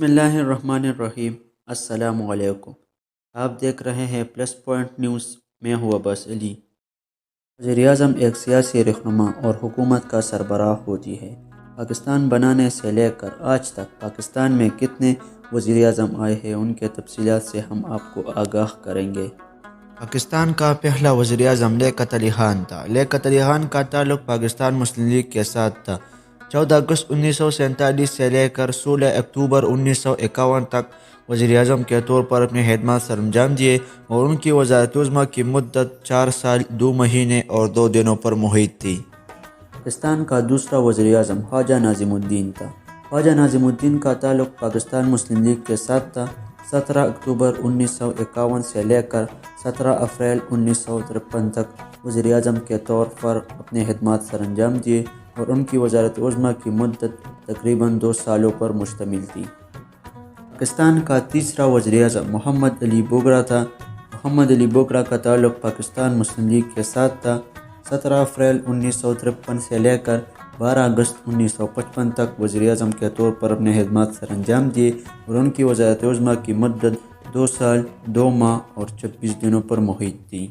بسم اللہ الرحمن الرحیم۔ السلام علیکم۔ آپ دیکھ رہے ہیں پلس پوائنٹ نیوز۔ میں ہوں عباس علی۔ وزیر اعظم ایک سیاسی رہنما اور حکومت کا سربراہ ہوتی ہے۔ پاکستان بنانے سے لے کر آج تک پاکستان میں کتنے وزیر اعظم آئے ہیں، ان کے تفصیلات سے ہم آپ کو آگاہ کریں گے۔ پاکستان کا پہلا وزیر اعظم لیاقت علی خان تھا۔ لیاقت علی خان کا تعلق پاکستان مسلم لیگ کے ساتھ تھا۔ 14 اگست 1947 سے لے کر 16 اکتوبر 1951 تک وزیر اعظم کے طور پر اپنے خدمات سر انجام دیے اور ان کی وزارت عظمیٰ کی مدت 4 سال 2 مہینے اور 2 دنوں پر محیط تھی۔ پاکستان کا دوسرا وزیر اعظم خواجہ ناظم الدین تھا۔ خواجہ ناظم الدین کا تعلق پاکستان مسلم لیگ کے ساتھ تھا۔ 17 اکتوبر 1951 سے لے کر 17 اپریل 1953 تک وزیر اعظم کے طور پر اپنے خدمات سر انجام دیے اور ان کی وزارت عظمیٰ کی مدت تقریباً 2 سالوں پر مشتمل تھی۔ پاکستان کا تیسرا وزیر اعظم محمد علی بوگرا تھا۔ محمد علی بوگرا کا تعلق پاکستان مسلم لیگ کے ساتھ تھا۔ 17 اپریل 1953 سے لے کر 12 اگست 1955 تک وزیر اعظم کے طور پر اپنے خدمات سر انجام دیے اور ان کی وزارت عظمیٰ کی مدت 2 سال 2 ماہ اور 26 دنوں پر محیط تھی۔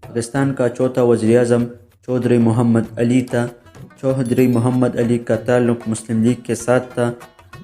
پاکستان کا چوتھا وزیر اعظم چودھری محمد علی تھا۔ چودھری محمد علی کا تعلق مسلم لیگ کے ساتھ تھا۔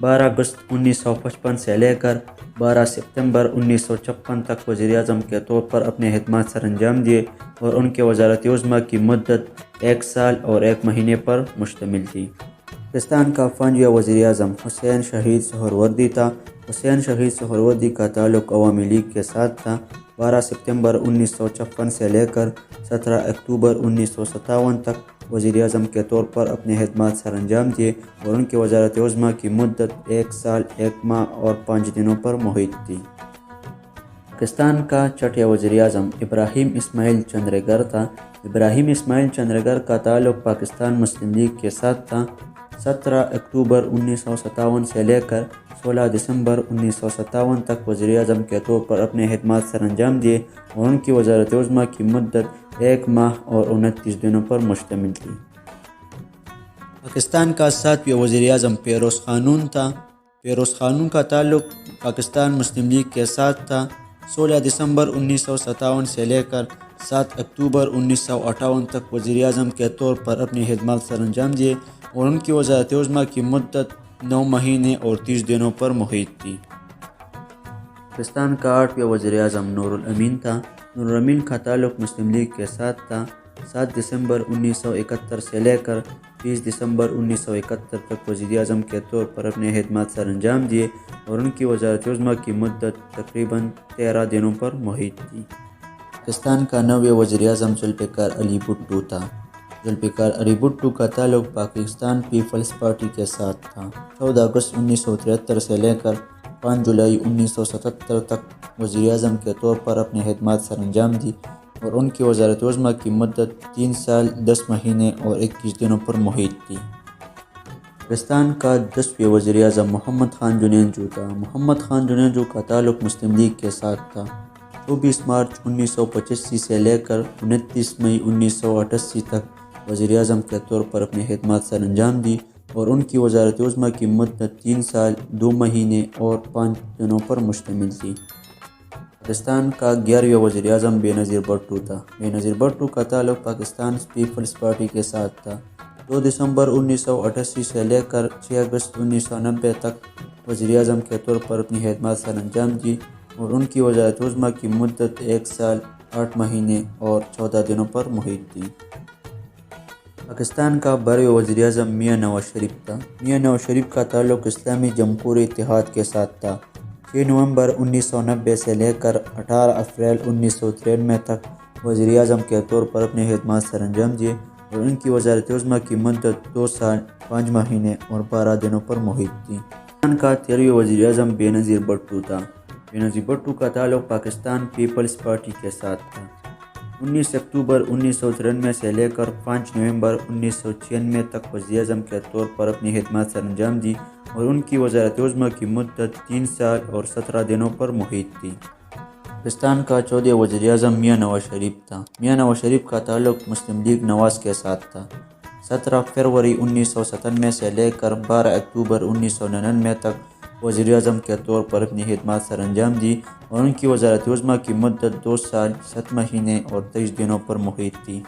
12 اگست 1955 سے لے کر 12 ستمبر 1956 تک وزیر اعظم کے طور پر اپنے خدمات سر انجام دیے اور ان کے وزارت عظمیٰ کی مدت 1 سال اور 1 مہینے پر مشتمل تھی۔ پاکستان کا 5واں وزیر اعظم حسین شہید سہروردی تھا۔ حسین شہید سہروردی کا تعلق عوامی لیگ کے ساتھ تھا۔ 12 ستمبر 1956 سے لے کر 17 اکتوبر 1957 تک وزیر اعظم کے طور پر اپنے خدمات سر انجام دیے اور ان کی وزارت عظمیٰ کی مدت 1 سال 1 ماہ اور 5 دنوں پر محیط تھی۔ پاکستان کا 6واں وزیر اعظم ابراہیم اسماعیل چندرگر تھا۔ ابراہیم اسماعیل چندرگر کا تعلق پاکستان مسلم لیگ کے ساتھ تھا۔ 17 اکتوبر 1957 سے لے کر 16 دسمبر 1957 تک وزیر اعظم کے طور پر اپنے خدمات سر انجام دیے اور ان کی وزارت عظمیٰ کی مدت 1 ماہ اور 29 دنوں پر مشتمل تھی۔ پاکستان کا 7واں وزیر اعظم فیروز خانون تھا۔ فیروز خانون کا تعلق پاکستان مسلم لیگ کے ساتھ تھا۔ 16 دسمبر 1957 سے لے کر 7 اکتوبر 1958 تک وزیر اعظم کے طور پر اپنی خدمات سر انجام دیے اور ان کی وزارت عظمیٰ کی مدت 9 مہینے اور 30 دنوں پر محیط تھی۔ پاکستان کا 8واں وزیر اعظم نور الامین تھا۔ نور الامین کا تعلق مسلم لیگ کے ساتھ تھا۔ 7 دسمبر 1971 سے لے کر 20 دسمبر 1971 تک وزیر اعظم کے طور پر اپنے خدمات سر انجام دیے اور ان کی وزارت عظمیٰ کی مدت تقریباً 13 دنوں پر محیط تھی۔ پاکستان کا 9واں وزیر اعظم ذوالفقار علی بھٹو تھا۔ ذوالفقار علی بھٹو کا تعلق پاکستان پیپلز پارٹی کے ساتھ تھا۔ 14 اگست 1973 سے لے کر 5 جولائی 1977 تک وزیر اعظم کے طور پر اپنے خدمات سر انجام دی اور ان کی وزارت عظمیٰ کی مدت 3 سال 10 مہینے اور 21 دنوں پر محیط تھی۔ پاکستان کا 10واں وزیر اعظم محمد خان جنیجو تھا۔ محمد خان جنیجو کا تعلق مسلم لیگ کے ساتھ تھا۔ 24 مارچ 1985 سے لے کر 29 مئی 1988 تک وزیر اعظم کے طور پر اپنے خدمات سر انجام دی اور ان کی وزارت عظمیٰ کی مدت 3 سال 2 مہینے اور 5 دنوں پر مشتمل تھی۔ پاکستان کا 11واں وزیر اعظم بے نظیر بھٹو تھا۔ بے نظیر بھٹو کا تعلق پاکستان پیپلز پارٹی کے ساتھ تھا۔ 2 دسمبر 1988 سے لے کر 6 اگست 1990 تک وزیر اعظم کے طور پر اپنی خدمات سر انجام دی اور ان کی وزارت عظمیٰ کی مدت 1 سال 8 مہینے اور 14 دنوں پر محیط تھی۔ پاکستان کا 12واں وزیر اعظم میاں نواز شریف تھا۔ میاں نواز شریف کا تعلق اسلامی جمہوری اتحاد کے ساتھ تھا۔ 6 نومبر 1990 سے لے کر 18 اپریل 1993 تک وزیر اعظم کے طور پر اپنے خدمات سر انجام دیے اور ان کی وزارت عظمیٰ کی مدت 2 سال 5 مہینے اور 12 دنوں پر محیط تھی۔ پاکستان کا 13واں وزیر اعظم بے نظیر بھٹو تھا۔ بے نظیر بھٹو کا تعلق پاکستان پیپلز پارٹی کے ساتھ تھا۔ 19 اکتوبر 1993 سے لے کر 5 نومبر 1996 تک وزیر اعظم کے طور پر اپنی خدمات سر انجام دی اور ان کی وزارت عظمیٰ کی مدت 3 سال اور 17 دنوں پر محیط تھی۔ پاکستان کا 14واں وزیر اعظم میاں نواز شریف تھا۔ میاں نواز شریف کا تعلق مسلم لیگ نواز کے ساتھ تھا۔ 17 فروری 1997 سے لے کر 12 اکتوبر 1999 تک وزیر اعظم کے طور پر اپنی خدمات سر انجام دی اور ان کی وزارت عظمیٰ کی مدت 2 سال 7 مہینے اور 23 دنوں پر محیط تھی۔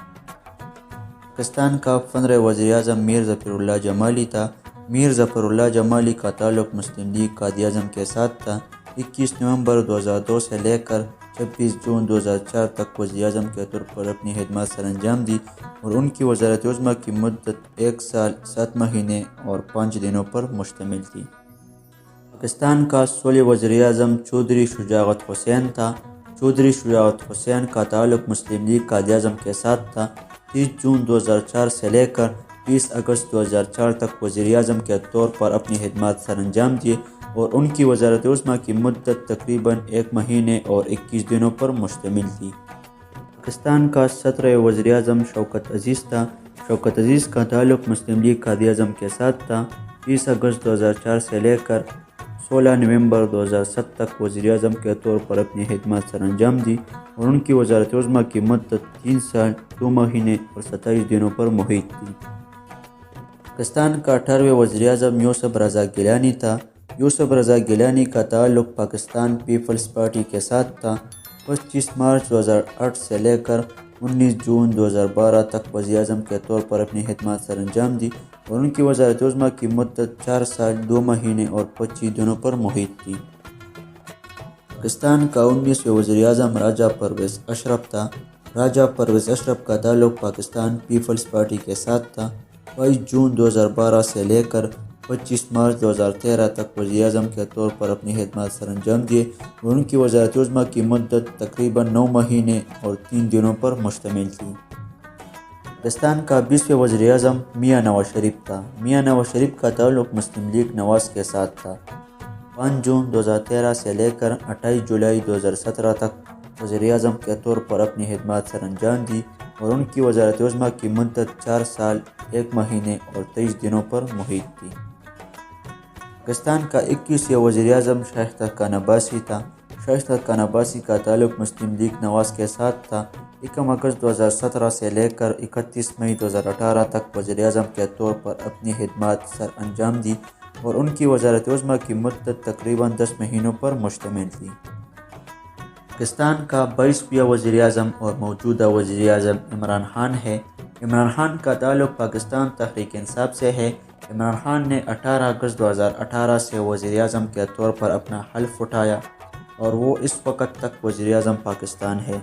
پاکستان کا 15 وزیر اعظم میر ظفر اللہ جمالی تھا۔ میر ظفر اللہ جمالی کا تعلق مسلم لیگ قائد اعظم کے ساتھ تھا۔ 21 نومبر 2002 سے لے کر 26 جون 2004 تک وزیر اعظم کے طور پر اپنی خدمات سر انجام دی اور ان کی وزارت عظمیٰ کی مدت 1 سال 7 مہینے اور 5 دنوں پر مشتمل تھی۔ پاکستان کا 16 وزیر اعظم چودھری شجاعت حسین تھا۔ چودھری شجاعت حسین کا تعلق مسلم لیگ قائد اعظم کے ساتھ تھا۔ 30 جون 2004 سے لے کر 20 اگست 2004 تک وزیر اعظم کے طور پر اپنی خدمات سر انجام دیے اور ان کی وزارت عظمیٰ کی مدت تقریباً 1 مہینے اور 21 دنوں پر مشتمل تھی۔ پاکستان کا 17 وزیر اعظم شوکت عزیز تھا۔ شوکت عزیز کا تعلق مسلم لیگ قائد اعظم کے ساتھ تھا۔ 20 اگست 2004 سے لے کر 16 نومبر 2007 تک وزیر اعظم کے طور پر اپنی خدمات سر انجام دی اور ان کی وزارت عظمیٰ کی مدت 3 سال 2 مہینے اور 27 دنوں پر محیط تھی۔ پاکستان کا 18 وزیر اعظم یوسف رضا گیلانی تھا۔ یوسف رضا گیلانی کا تعلق پاکستان پیپلز پارٹی کے ساتھ تھا۔ 25 مارچ 2008 سے لے کر 19 جون 2012 تک وزیر اعظم کے طور پر اپنی خدمات سر انجام دی اور ان کی وزارت عظمیٰ کی مدت 4 سال 2 مہینے اور 25 دنوں پر محیط تھی۔ پاکستان کا 19ویں وزیر اعظم راجہ پرویز اشرف تھا۔ راجہ پرویز اشرف کا تعلق پاکستان پیپلز پارٹی کے ساتھ تھا۔ 22 جون 2012 سے لے کر 25 مارچ 2013 تک وزیر اعظم کے طور پر اپنی خدمات سر انجام دیے اور ان کی وزارت عظمیٰ کی مدت تقریباً 9 مہینے اور 3 دنوں پر مشتمل تھی۔ پاکستان کا 20ویں وزیر اعظم میاں نواز شریف تھا۔ میاں نواز شریف کا تعلق مسلم لیگ نواز کے ساتھ تھا۔ 5 جون 2013 سے لے کر 28 جولائی 2017 تک وزیر اعظم کے طور پر اپنی خدمات سر انجام دی اور ان کی وزارت عظمیٰ کی مدت 4 سال 1 مہینے اور 23 دنوں پر محیط تھی۔ پاکستان کا 21ویں وزیر اعظم شاہد خاقان عباسی تھا۔ شاہد خاقان عباسی کا تعلق مسلم لیگ نواز کے ساتھ تھا۔ 1 اگست 2017 سے لے کر 31 مئی 2018 تک وزیر اعظم کے طور پر اپنی خدمات سر انجام دی اور ان کی وزارت عظمیٰ کی مدت تقریباً 10 مہینوں پر مشتمل تھی۔ پاکستان کا 22واں وزیر اعظم اور موجودہ وزیر اعظم عمران خان ہے۔ عمران خان کا تعلق پاکستان تحریک انصاف سے ہے۔ عمران خان نے 18 اگست 2018 سے وزیر اعظم کے طور پر اپنا حلف اٹھایا اور وہ اس وقت تک وزیر اعظم پاکستان ہے۔